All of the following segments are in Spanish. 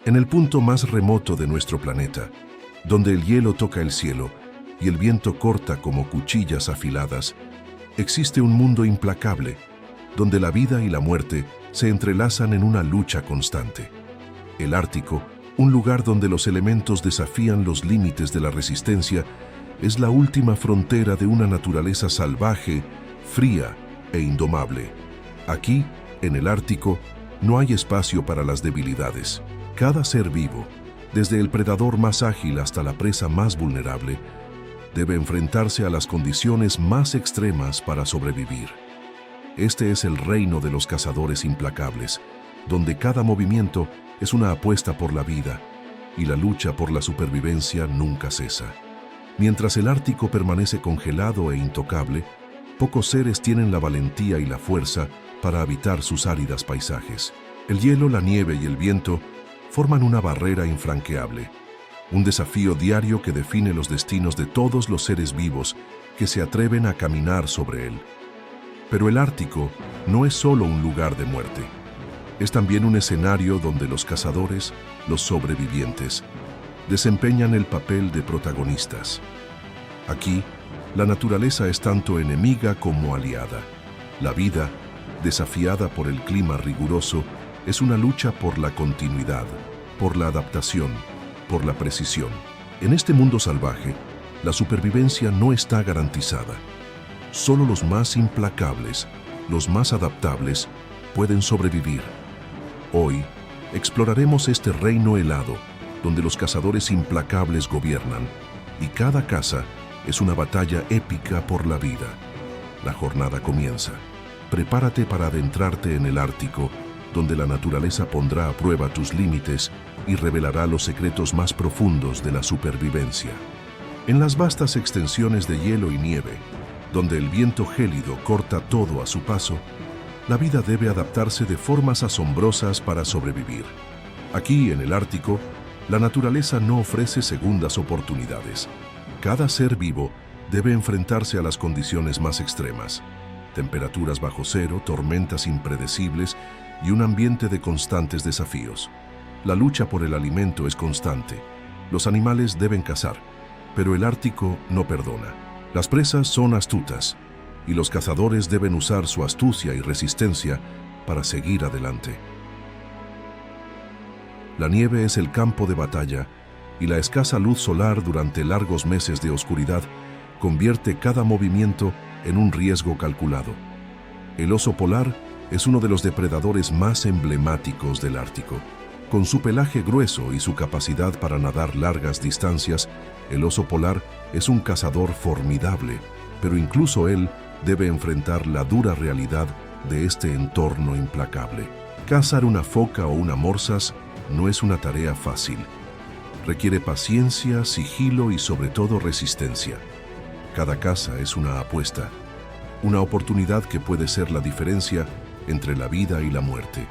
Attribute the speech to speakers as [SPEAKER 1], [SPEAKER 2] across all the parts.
[SPEAKER 1] En el punto más remoto de nuestro planeta, donde el hielo toca el cielo y el viento corta como cuchillas afiladas, existe un mundo implacable, donde la vida y la muerte se entrelazan en una lucha constante. El Ártico, un lugar donde los elementos desafían los límites de la resistencia, es la última frontera de una naturaleza salvaje, fría e indomable. Aquí, en el Ártico, no hay espacio para las debilidades. Cada ser vivo, desde el predador más ágil hasta la presa más vulnerable, debe enfrentarse a las condiciones más extremas para sobrevivir. Este es el reino de los cazadores implacables, donde cada movimiento es una apuesta por la vida y la lucha por la supervivencia nunca cesa. Mientras el Ártico permanece congelado e intocable, pocos seres tienen la valentía y la fuerza para habitar sus áridas paisajes. El hielo, la nieve y el viento forman una barrera infranqueable, un desafío diario que define los destinos de todos los seres vivos que se atreven a caminar sobre él. Pero el Ártico no es solo un lugar de muerte. Es también un escenario donde los cazadores, los sobrevivientes, desempeñan el papel de protagonistas. Aquí, la naturaleza es tanto enemiga como aliada. La vida, desafiada por el clima riguroso, es una lucha por la continuidad, por la adaptación, por la precisión. En este mundo salvaje, la supervivencia no está garantizada. Solo los más implacables, los más adaptables, pueden sobrevivir. Hoy, exploraremos este reino helado, donde los cazadores implacables gobiernan, y cada caza es una batalla épica por la vida. La jornada comienza. Prepárate para adentrarte en el Ártico, donde la naturaleza pondrá a prueba tus límites y revelará los secretos más profundos de la supervivencia. En las vastas extensiones de hielo y nieve, donde el viento gélido corta todo a su paso, la vida debe adaptarse de formas asombrosas para sobrevivir. Aquí, en el Ártico, la naturaleza no ofrece segundas oportunidades. Cada ser vivo debe enfrentarse a las condiciones más extremas: temperaturas bajo cero, tormentas impredecibles y un ambiente de constantes desafíos. La lucha por el alimento es constante. Los animales deben cazar, pero el Ártico no perdona. Las presas son astutas, y los cazadores deben usar su astucia y resistencia para seguir adelante. La nieve es el campo de batalla, y la escasa luz solar durante largos meses de oscuridad convierte cada movimiento en un riesgo calculado. El oso polar es uno de los depredadores más emblemáticos del Ártico. Con su pelaje grueso y su capacidad para nadar largas distancias, el oso polar es un cazador formidable, pero incluso él debe enfrentar la dura realidad de este entorno implacable. Cazar una foca o una morsas no es una tarea fácil. Requiere paciencia, sigilo y sobre todo resistencia. Cada caza es una apuesta, una oportunidad que puede ser la diferencia entre la vida y la muerte.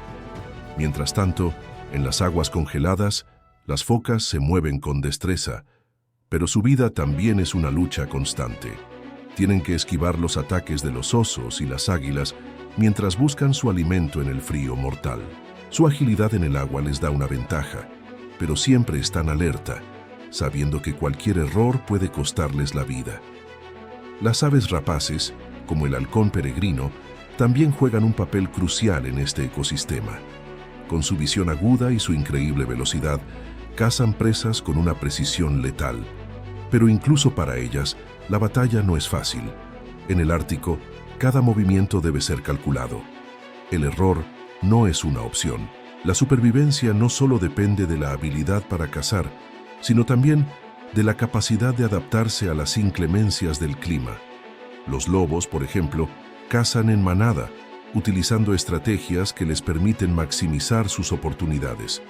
[SPEAKER 1] Mientras tanto, en las aguas congeladas, las focas se mueven con destreza, pero su vida también es una lucha constante. Tienen que esquivar los ataques de los osos y las águilas mientras buscan su alimento en el frío mortal. Su agilidad en el agua les da una ventaja, pero siempre están alerta, sabiendo que cualquier error puede costarles la vida. Las aves rapaces, como el halcón peregrino, también juegan un papel crucial en este ecosistema. Con su visión aguda y su increíble velocidad, cazan presas con una precisión letal. Pero incluso para ellas, la batalla no es fácil. En el Ártico, cada movimiento debe ser calculado. El error no es una opción. La supervivencia no solo depende de la habilidad para cazar, sino también de la capacidad de adaptarse a las inclemencias del clima. Los lobos, por ejemplo, cazan en manada, utilizando estrategias que les permiten maximizar sus oportunidades.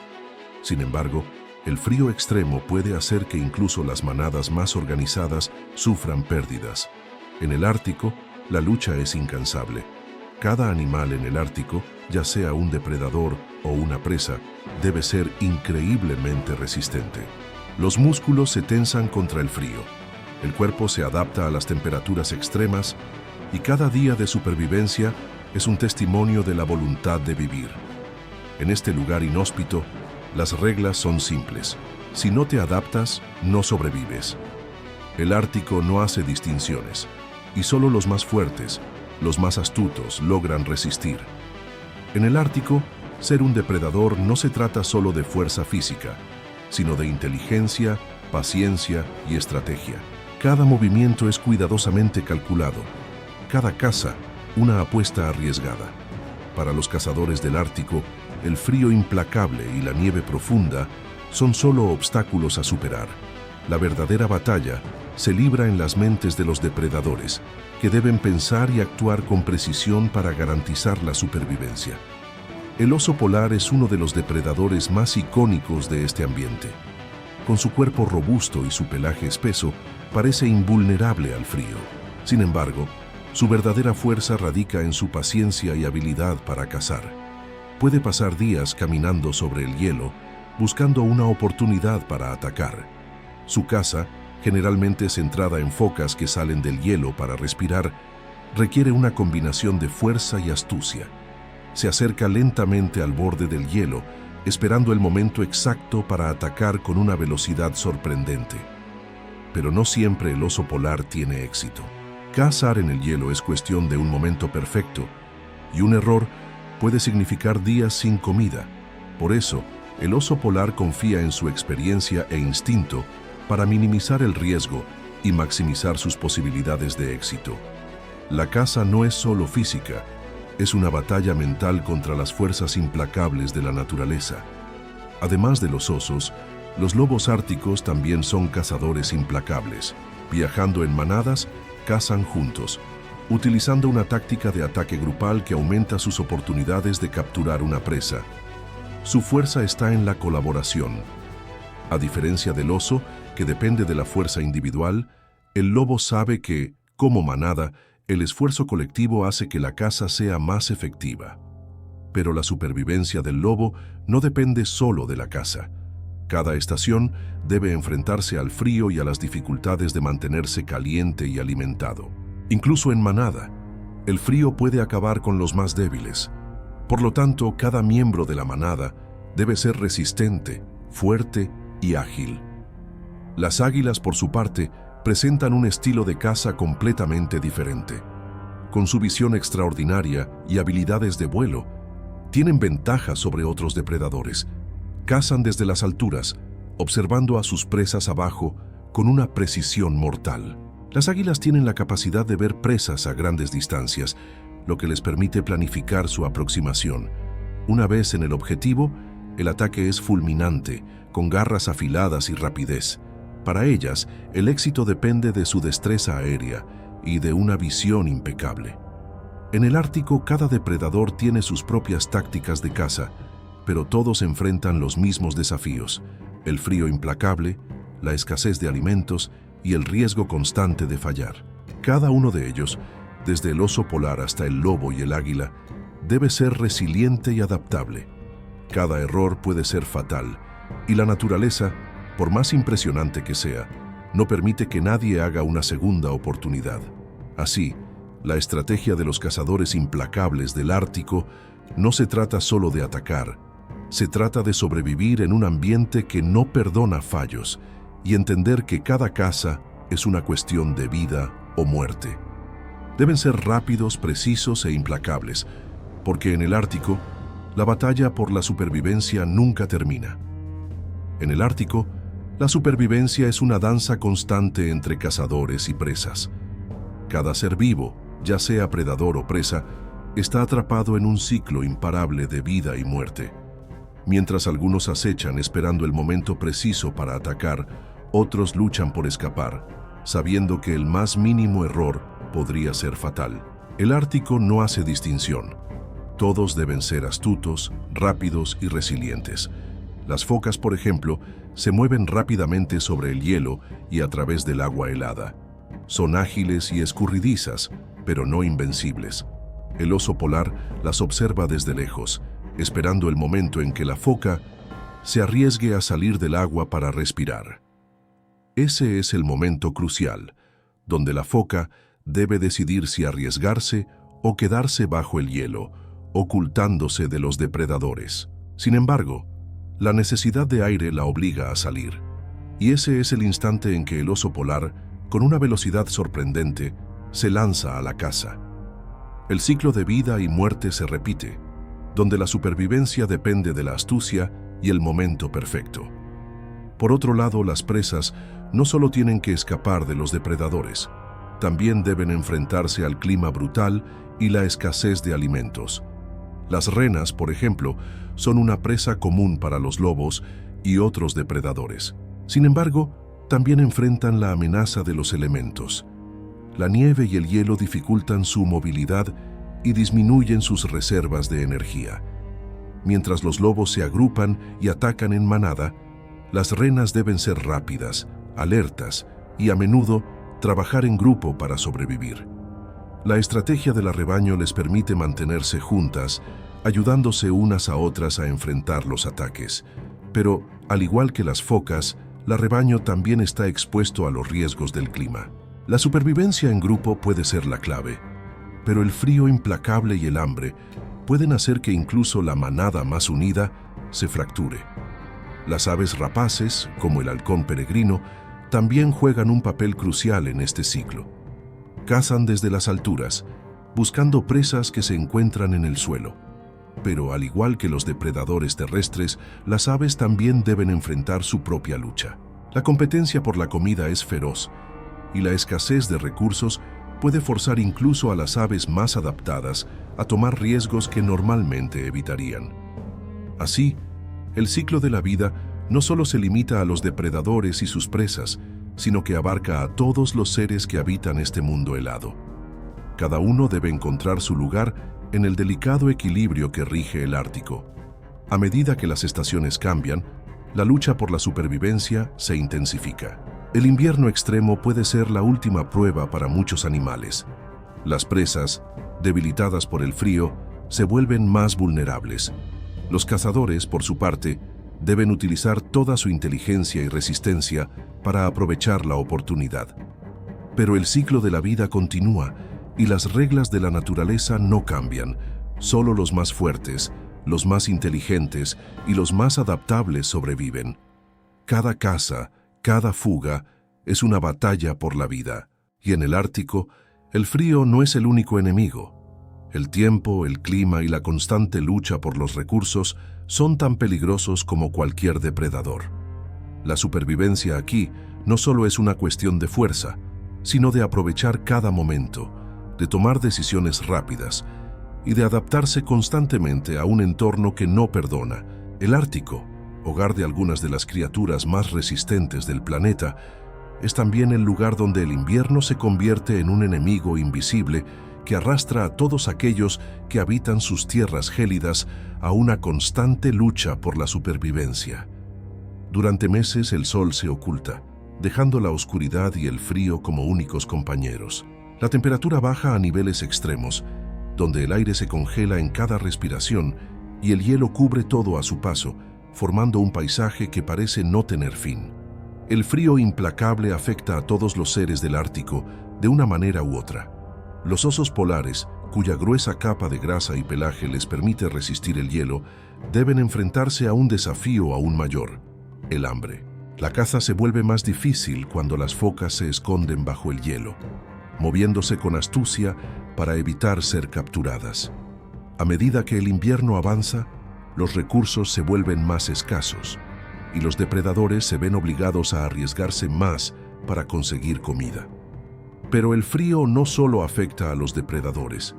[SPEAKER 1] Sin embargo, el frío extremo puede hacer que incluso las manadas más organizadas sufran pérdidas. En el Ártico, la lucha es incansable. Cada animal en el Ártico, ya sea un depredador o una presa, debe ser increíblemente resistente. Los músculos se tensan contra el frío. El cuerpo se adapta a las temperaturas extremas y cada día de supervivencia es un testimonio de la voluntad de vivir. En este lugar inhóspito, Las reglas son simples. Si no te adaptas, no sobrevives. El Ártico no hace distinciones, y solo los más fuertes, los más astutos, logran resistir. En el Ártico, ser un depredador no se trata solo de fuerza física, sino de inteligencia, paciencia y estrategia. Cada movimiento es cuidadosamente calculado. Cada caza, una apuesta arriesgada. Para los cazadores del Ártico, el frío implacable y la nieve profunda son solo obstáculos a superar. La verdadera batalla se libra en las mentes de los depredadores, que deben pensar y actuar con precisión para garantizar la supervivencia. El oso polar es uno de los depredadores más icónicos de este ambiente. Con su cuerpo robusto y su pelaje espeso, parece invulnerable al frío. Sin embargo, su verdadera fuerza radica en su paciencia y habilidad para cazar. Puede pasar días caminando sobre el hielo, buscando una oportunidad para atacar. Su caza, generalmente centrada en focas que salen del hielo para respirar, requiere una combinación de fuerza y astucia. Se acerca lentamente al borde del hielo, esperando el momento exacto para atacar con una velocidad sorprendente. Pero no siempre el oso polar tiene éxito. Cazar en el hielo es cuestión de un momento perfecto, y un error puede significar días sin comida. Por eso, el oso polar confía en su experiencia e instinto para minimizar el riesgo y maximizar sus posibilidades de éxito. La caza no es solo física, es una batalla mental contra las fuerzas implacables de la naturaleza. Además de los osos, los lobos árticos también son cazadores implacables. Viajando en manadas, cazan juntos, utilizando una táctica de ataque grupal que aumenta sus oportunidades de capturar una presa. Su fuerza está en la colaboración. A diferencia del oso, que depende de la fuerza individual, el lobo sabe que, como manada, el esfuerzo colectivo hace que la caza sea más efectiva. Pero la supervivencia del lobo no depende solo de la caza. Cada estación debe enfrentarse al frío y a las dificultades de mantenerse caliente y alimentado. Incluso en manada, el frío puede acabar con los más débiles. Por lo tanto, cada miembro de la manada debe ser resistente, fuerte y ágil. Las águilas, por su parte, presentan un estilo de caza completamente diferente. Con su visión extraordinaria y habilidades de vuelo, tienen ventajas sobre otros depredadores. Cazan desde las alturas, observando a sus presas abajo con una precisión mortal. Las águilas tienen la capacidad de ver presas a grandes distancias, lo que les permite planificar su aproximación. Una vez en el objetivo, el ataque es fulminante, con garras afiladas y rapidez. Para ellas, el éxito depende de su destreza aérea y de una visión impecable. En el Ártico, cada depredador tiene sus propias tácticas de caza, pero todos enfrentan los mismos desafíos: el frío implacable, la escasez de alimentos y el riesgo constante de fallar. Cada uno de ellos, desde el oso polar hasta el lobo y el águila, debe ser resiliente y adaptable. Cada error puede ser fatal, y la naturaleza, por más impresionante que sea, no permite que nadie haga una segunda oportunidad. Así, la estrategia de los cazadores implacables del Ártico no se trata solo de atacar, se trata de sobrevivir en un ambiente que no perdona fallos y entender que cada caza es una cuestión de vida o muerte. Deben ser rápidos, precisos e implacables, porque en el Ártico, la batalla por la supervivencia nunca termina. En el Ártico, la supervivencia es una danza constante entre cazadores y presas. Cada ser vivo, ya sea predador o presa, está atrapado en un ciclo imparable de vida y muerte. Mientras algunos acechan esperando el momento preciso para atacar, otros luchan por escapar, sabiendo que el más mínimo error podría ser fatal. El Ártico no hace distinción. Todos deben ser astutos, rápidos y resilientes. Las focas, por ejemplo, se mueven rápidamente sobre el hielo y a través del agua helada. Son ágiles y escurridizas, pero no invencibles. El oso polar las observa desde lejos, esperando el momento en que la foca se arriesgue a salir del agua para respirar. Ese es el momento crucial, donde la foca debe decidir si arriesgarse o quedarse bajo el hielo, ocultándose de los depredadores. Sin embargo, La necesidad de aire la obliga a salir. Y ese es el instante en que el oso polar, con una velocidad sorprendente, se lanza a la caza. El ciclo de vida y muerte se repite, donde la supervivencia depende de la astucia y el momento perfecto. Por otro lado, las presas no solo tienen que escapar de los depredadores, también deben enfrentarse al clima brutal y la escasez de alimentos. Las renas, por ejemplo, son una presa común para los lobos y otros depredadores. Sin embargo, también enfrentan la amenaza de los elementos. La nieve y el hielo dificultan su movilidad y disminuyen sus reservas de energía. Mientras los lobos se agrupan y atacan en manada, las renas deben ser rápidas, alertas y a menudo trabajar en grupo para sobrevivir. La estrategia del arrebaño les permite mantenerse juntas, ayudándose unas a otras a enfrentar los ataques. Pero, al igual que las focas, el arrebaño también está expuesto a los riesgos del clima. La supervivencia en grupo puede ser la clave, pero el frío implacable y el hambre pueden hacer que incluso la manada más unida se fracture. Las aves rapaces, como el halcón peregrino, también juegan un papel crucial en este ciclo. Cazan desde las alturas, buscando presas que se encuentran en el suelo. Pero al igual que los depredadores terrestres, las aves también deben enfrentar su propia lucha. La competencia por la comida es feroz, y la escasez de recursos puede forzar incluso a las aves más adaptadas a tomar riesgos que normalmente evitarían. Así, el ciclo de la vida no solo se limita a los depredadores y sus presas, sino que abarca a todos los seres que habitan este mundo helado. Cada uno debe encontrar su lugar en el delicado equilibrio que rige el Ártico. A medida que las estaciones cambian, la lucha por la supervivencia se intensifica. El invierno extremo puede ser la última prueba para muchos animales. Las presas, debilitadas por el frío, se vuelven más vulnerables. Los cazadores, por su parte, deben utilizar toda su inteligencia y resistencia para aprovechar la oportunidad. Pero el ciclo de la vida continúa y las reglas de la naturaleza no cambian. Solo los más fuertes, los más inteligentes y los más adaptables sobreviven. Cada caza, cada fuga es una batalla por la vida. Y en el Ártico, el frío no es el único enemigo. El tiempo, el clima y la constante lucha por los recursos son tan peligrosos como cualquier depredador. La supervivencia aquí no solo es una cuestión de fuerza, sino de aprovechar cada momento, de tomar decisiones rápidas y de adaptarse constantemente a un entorno que no perdona. El Ártico, hogar de algunas de las criaturas más resistentes del planeta, es también el lugar donde el invierno se convierte en un enemigo invisible que arrastra a todos aquellos que habitan sus tierras gélidas a una constante lucha por la supervivencia. Durante meses el sol se oculta, dejando la oscuridad y el frío como únicos compañeros. La temperatura baja a niveles extremos, donde el aire se congela en cada respiración y el hielo cubre todo a su paso, formando un paisaje que parece no tener fin. El frío implacable afecta a todos los seres del Ártico de una manera u otra. Los osos polares, cuya gruesa capa de grasa y pelaje les permite resistir el hielo, deben enfrentarse a un desafío aún mayor: el hambre. La caza se vuelve más difícil cuando las focas se esconden bajo el hielo, moviéndose con astucia para evitar ser capturadas. A medida que el invierno avanza, los recursos se vuelven más escasos y los depredadores se ven obligados a arriesgarse más para conseguir comida. Pero el frío no solo afecta a los depredadores.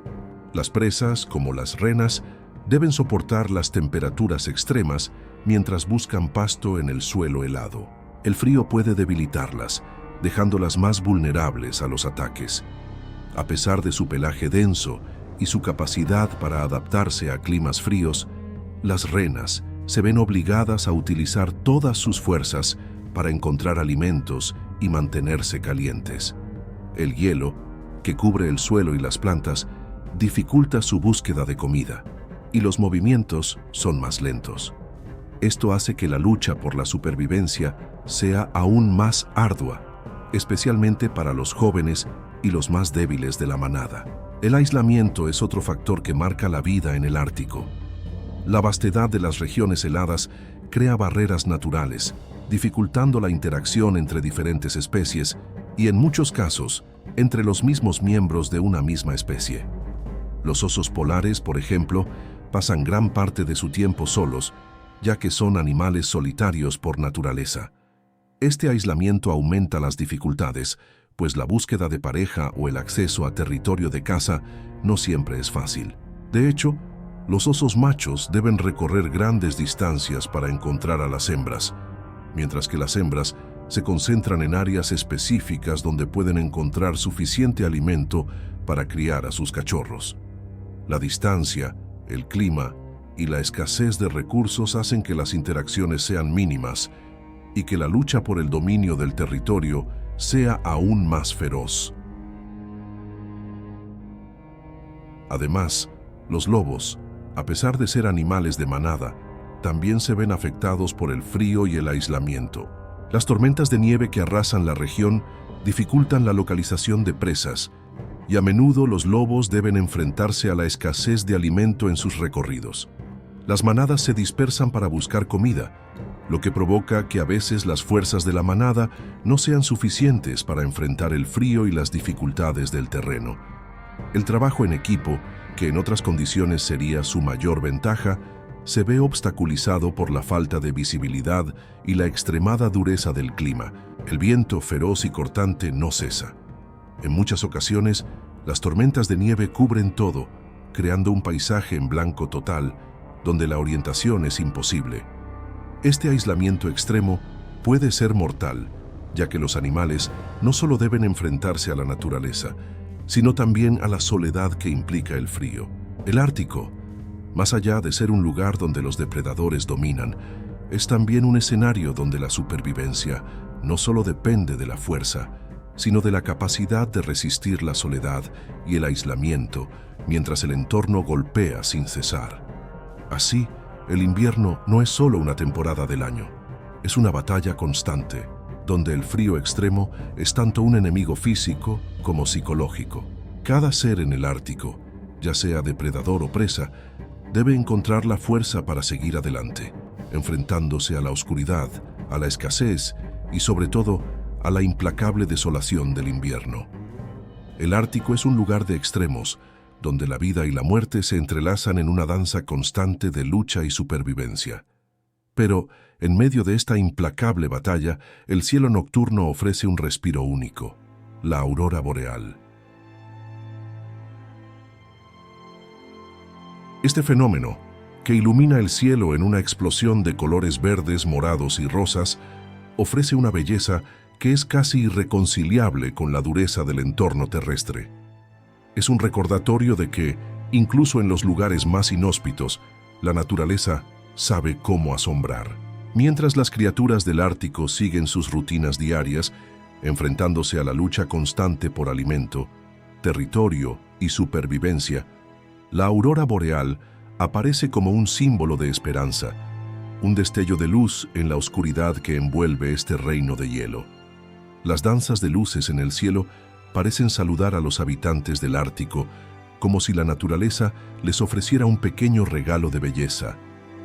[SPEAKER 1] Las presas, como las renas, deben soportar las temperaturas extremas mientras buscan pasto en el suelo helado. El frío puede debilitarlas, dejándolas más vulnerables a los ataques. A pesar de su pelaje denso y su capacidad para adaptarse a climas fríos, las renas se ven obligadas a utilizar todas sus fuerzas para encontrar alimentos y mantenerse calientes. El hielo, que cubre el suelo y las plantas, dificulta su búsqueda de comida, y los movimientos son más lentos. Esto hace que la lucha por la supervivencia sea aún más ardua, especialmente para los jóvenes y los más débiles de la manada. El aislamiento es otro factor que marca la vida en el Ártico. La vastedad de las regiones heladas crea barreras naturales, dificultando la interacción entre diferentes especies y, en muchos casos, entre los mismos miembros de una misma especie. Los osos polares, por ejemplo, pasan gran parte de su tiempo solos, ya que son animales solitarios por naturaleza. Este aislamiento aumenta las dificultades, pues la búsqueda de pareja o el acceso a territorio de caza no siempre es fácil. De hecho, los osos machos deben recorrer grandes distancias para encontrar a las hembras, mientras que las hembras se concentran en áreas específicas donde pueden encontrar suficiente alimento para criar a sus cachorros. La distancia, el clima y la escasez de recursos hacen que las interacciones sean mínimas y que la lucha por el dominio del territorio sea aún más feroz. Además, los lobos, a pesar de ser animales de manada, también se ven afectados por el frío y el aislamiento. Las tormentas de nieve que arrasan la región dificultan la localización de presas, y a menudo los lobos deben enfrentarse a la escasez de alimento en sus recorridos. Las manadas se dispersan para buscar comida, lo que provoca que a veces las fuerzas de la manada no sean suficientes para enfrentar el frío y las dificultades del terreno. El trabajo en equipo, que en otras condiciones sería su mayor ventaja, se ve obstaculizado por la falta de visibilidad y la extremada dureza del clima. El viento feroz y cortante no cesa. En muchas ocasiones, las tormentas de nieve cubren todo, creando un paisaje en blanco total, donde la orientación es imposible. Este aislamiento extremo puede ser mortal, ya que los animales no solo deben enfrentarse a la naturaleza, sino también a la soledad que implica el frío. El Ártico, más allá de ser un lugar donde los depredadores dominan, es también un escenario donde la supervivencia no solo depende de la fuerza, sino de la capacidad de resistir la soledad y el aislamiento mientras el entorno golpea sin cesar. Así, el invierno no es solo una temporada del año, es una batalla constante, donde el frío extremo es tanto un enemigo físico como psicológico. Cada ser en el Ártico, ya sea depredador o presa, debe encontrar la fuerza para seguir adelante, enfrentándose a la oscuridad, a la escasez y, sobre todo, a la implacable desolación del invierno. El Ártico es un lugar de extremos, donde la vida y la muerte se entrelazan en una danza constante de lucha y supervivencia. Pero, en medio de esta implacable batalla, el cielo nocturno ofrece un respiro único, la aurora boreal. Este fenómeno, que ilumina el cielo en una explosión de colores verdes, morados y rosas, ofrece una belleza que es casi irreconciliable con la dureza del entorno terrestre. Es un recordatorio de que, incluso en los lugares más inhóspitos, la naturaleza sabe cómo asombrar. Mientras las criaturas del Ártico siguen sus rutinas diarias, enfrentándose a la lucha constante por alimento, territorio y supervivencia, la aurora boreal aparece como un símbolo de esperanza, un destello de luz en la oscuridad que envuelve este reino de hielo. Las danzas de luces en el cielo parecen saludar a los habitantes del Ártico, como si la naturaleza les ofreciera un pequeño regalo de belleza,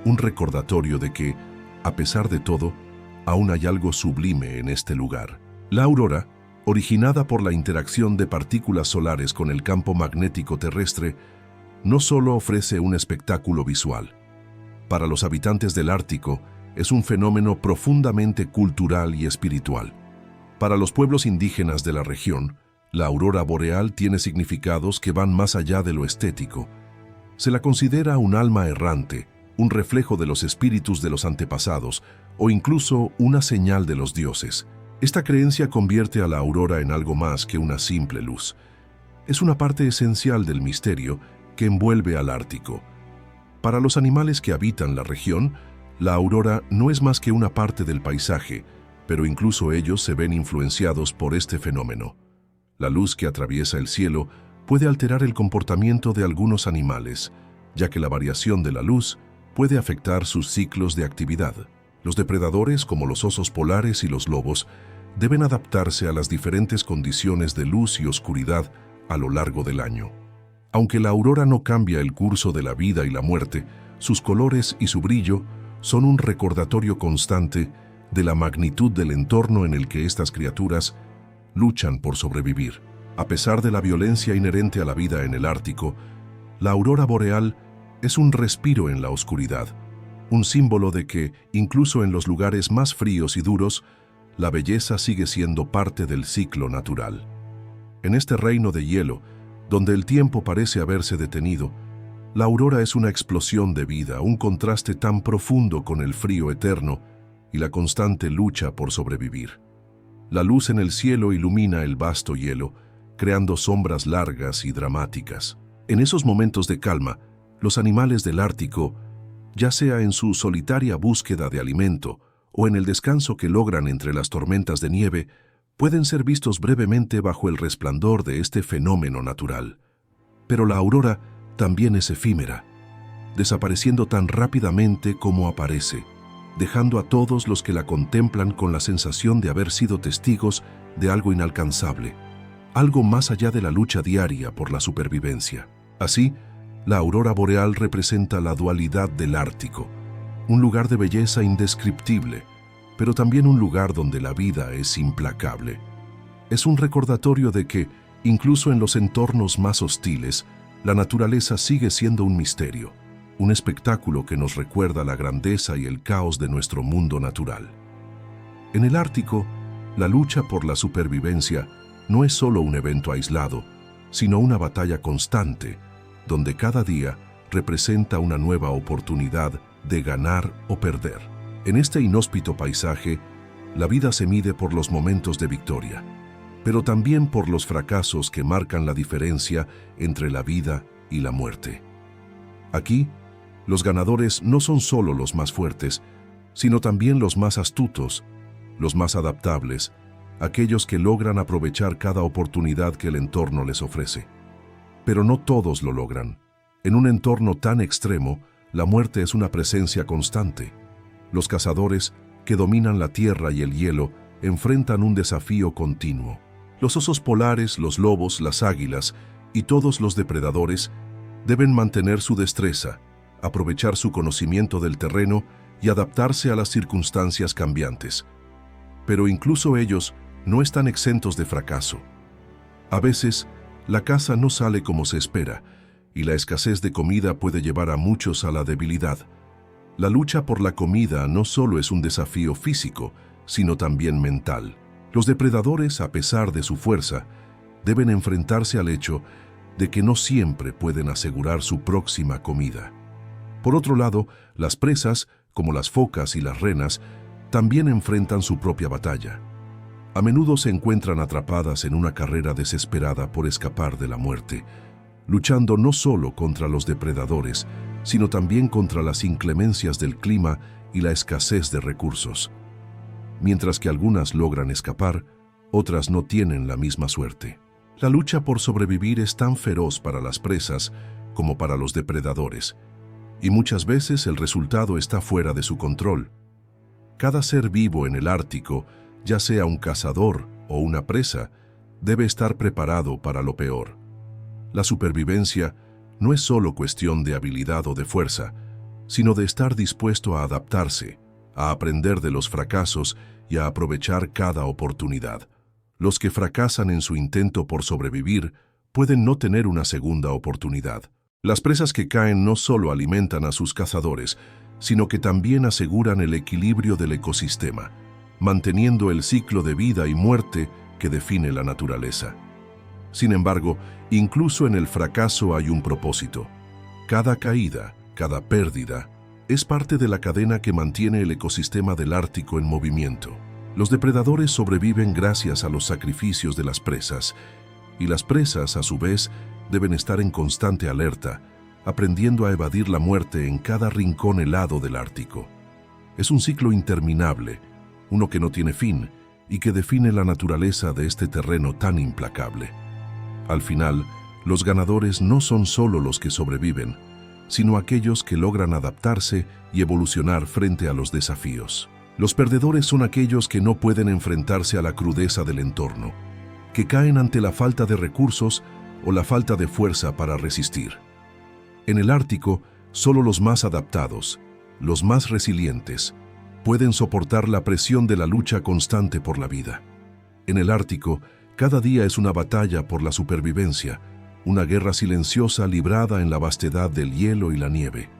[SPEAKER 1] un recordatorio de que, a pesar de todo, aún hay algo sublime en este lugar. La aurora, originada por la interacción de partículas solares con el campo magnético terrestre, no solo ofrece un espectáculo visual. Para los habitantes del Ártico, es un fenómeno profundamente cultural y espiritual. Para los pueblos indígenas de la región, la aurora boreal tiene significados que van más allá de lo estético. Se la considera un alma errante, un reflejo de los espíritus de los antepasados o incluso una señal de los dioses. Esta creencia convierte a la aurora en algo más que una simple luz. Es una parte esencial del misterio que envuelve al Ártico. Para los animales que habitan la región, la aurora no es más que una parte del paisaje, pero incluso ellos se ven influenciados por este fenómeno. La luz que atraviesa el cielo puede alterar el comportamiento de algunos animales, ya que la variación de la luz puede afectar sus ciclos de actividad. Los depredadores, como los osos polares y los lobos, deben adaptarse a las diferentes condiciones de luz y oscuridad a lo largo del año. Aunque la aurora no cambia el curso de la vida y la muerte, Sus colores y su brillo son un recordatorio constante de la magnitud del entorno en el que estas criaturas luchan por sobrevivir. A pesar de la violencia inherente a la vida en el Ártico, la aurora boreal es un respiro en la oscuridad, un símbolo de que, incluso en los lugares más fríos y duros, la belleza sigue siendo parte del ciclo natural. En este reino de hielo, donde el tiempo parece haberse detenido, la aurora es una explosión de vida, un contraste tan profundo con el frío eterno y la constante lucha por sobrevivir. La luz en el cielo ilumina el vasto hielo, creando sombras largas y dramáticas. En esos momentos de calma, los animales del Ártico, ya sea en su solitaria búsqueda de alimento o en el descanso que logran entre las tormentas de nieve, pueden ser vistos brevemente bajo el resplandor de este fenómeno natural. Pero la aurora también es efímera, desapareciendo tan rápidamente como aparece, dejando a todos los que la contemplan con la sensación de haber sido testigos de algo inalcanzable, algo más allá de la lucha diaria por la supervivencia. Así, la aurora boreal representa la dualidad del Ártico, un lugar de belleza indescriptible, pero también un lugar donde la vida es implacable. Es un recordatorio de que, incluso en los entornos más hostiles, la naturaleza sigue siendo un misterio, un espectáculo que nos recuerda la grandeza y el caos de nuestro mundo natural. En el Ártico, la lucha por la supervivencia no es solo un evento aislado, sino una batalla constante, donde cada día representa una nueva oportunidad de ganar o perder. En este inhóspito paisaje, la vida se mide por los momentos de victoria, pero también por los fracasos que marcan la diferencia entre la vida y la muerte. Aquí, los ganadores no son solo los más fuertes, sino también los más astutos, los más adaptables, aquellos que logran aprovechar cada oportunidad que el entorno les ofrece. Pero no todos lo logran. En un entorno tan extremo, la muerte es una presencia constante. Los cazadores, que dominan la tierra y el hielo, enfrentan un desafío continuo. Los osos polares, los lobos, las águilas y todos los depredadores deben mantener su destreza, aprovechar su conocimiento del terreno y adaptarse a las circunstancias cambiantes. Pero incluso ellos no están exentos de fracaso. A veces, la caza no sale como se espera, y la escasez de comida puede llevar a muchos a la debilidad. La lucha por la comida no solo es un desafío físico, sino también mental. Los depredadores, a pesar de su fuerza, deben enfrentarse al hecho de que no siempre pueden asegurar su próxima comida. Por otro lado, las presas, como las focas y las renas, también enfrentan su propia batalla. A menudo se encuentran atrapadas en una carrera desesperada por escapar de la muerte, luchando no solo contra los depredadores, sino también contra las inclemencias del clima y la escasez de recursos. Mientras que algunas logran escapar, otras no tienen la misma suerte. La lucha por sobrevivir es tan feroz para las presas como para los depredadores, y muchas veces el resultado está fuera de su control. Cada ser vivo en el Ártico, ya sea un cazador o una presa, debe estar preparado para lo peor. La supervivencia no es solo cuestión de habilidad o de fuerza, sino de estar dispuesto a adaptarse, a aprender de los fracasos y a aprovechar cada oportunidad. Los que fracasan en su intento por sobrevivir pueden no tener una segunda oportunidad. Las presas que caen no solo alimentan a sus cazadores, sino que también aseguran el equilibrio del ecosistema, manteniendo el ciclo de vida y muerte que define la naturaleza. Sin embargo, incluso en el fracaso hay un propósito. Cada caída, cada pérdida, es parte de la cadena que mantiene el ecosistema del Ártico en movimiento. Los depredadores sobreviven gracias a los sacrificios de las presas, y las presas, a su vez, deben estar en constante alerta, aprendiendo a evadir la muerte en cada rincón helado del Ártico. Es un ciclo interminable, uno que no tiene fin y que define la naturaleza de este terreno tan implacable. Al final, los ganadores no son solo los que sobreviven, sino aquellos que logran adaptarse y evolucionar frente a los desafíos. Los perdedores son aquellos que no pueden enfrentarse a la crudeza del entorno, que caen ante la falta de recursos o la falta de fuerza para resistir. En el Ártico, Solo los más adaptados, los más resilientes, pueden soportar la presión de la lucha constante por la vida. En el Ártico, cada día es una batalla por la supervivencia, una guerra silenciosa librada en la vastedad del hielo y la nieve.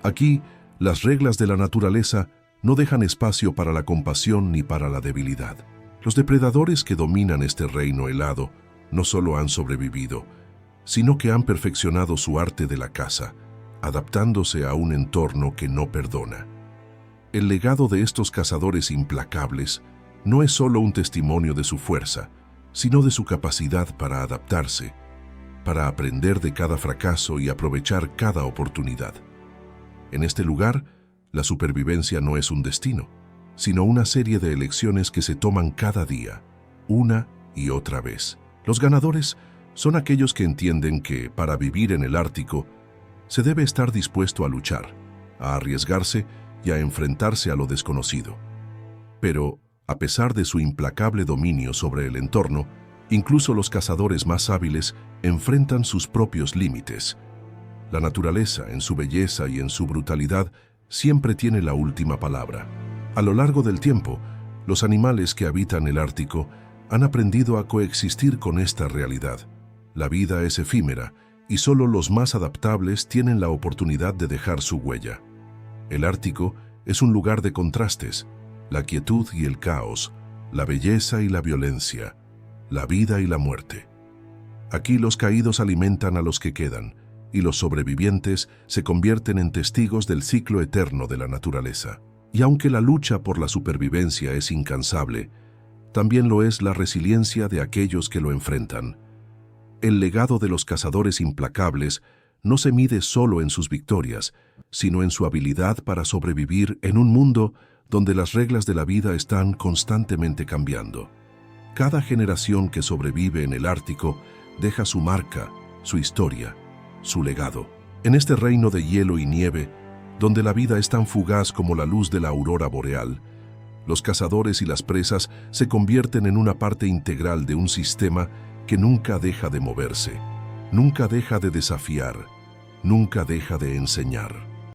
[SPEAKER 1] Aquí, las reglas de la naturaleza no dejan espacio para la compasión ni para la debilidad. Los depredadores que dominan este reino helado no solo han sobrevivido, sino que han perfeccionado su arte de la caza, adaptándose a un entorno que no perdona. El legado de estos cazadores implacables no es solo un testimonio de su fuerza, sino de su capacidad para adaptarse, para aprender de cada fracaso y aprovechar cada oportunidad. En este lugar, la supervivencia no es un destino, sino una serie de elecciones que se toman cada día, una y otra vez. Los ganadores son aquellos que entienden que, para vivir en el Ártico, se debe estar dispuesto a luchar, a arriesgarse y a enfrentarse a lo desconocido. Pero, a pesar de su implacable dominio sobre el entorno, incluso los cazadores más hábiles enfrentan sus propios límites. La naturaleza, en su belleza y en su brutalidad, siempre tiene la última palabra. A lo largo del tiempo, los animales que habitan el Ártico han aprendido a coexistir con esta realidad. La vida es efímera y solo los más adaptables tienen la oportunidad de dejar su huella. El Ártico es un lugar de contrastes, la quietud y el caos, la belleza y la violencia, la vida y la muerte. Aquí los caídos alimentan a los que quedan, y los sobrevivientes se convierten en testigos del ciclo eterno de la naturaleza. Y aunque la lucha por la supervivencia es incansable, también lo es la resiliencia de aquellos que lo enfrentan. El legado de los cazadores implacables no se mide solo en sus victorias, sino en su habilidad para sobrevivir en un mundo donde las reglas de la vida están constantemente cambiando. Cada generación que sobrevive en el Ártico deja su marca, su historia, su legado. En este reino de hielo y nieve, donde la vida es tan fugaz como la luz de la aurora boreal, los cazadores y las presas se convierten en una parte integral de un sistema que nunca deja de moverse, nunca deja de desafiar, nunca deja de enseñar.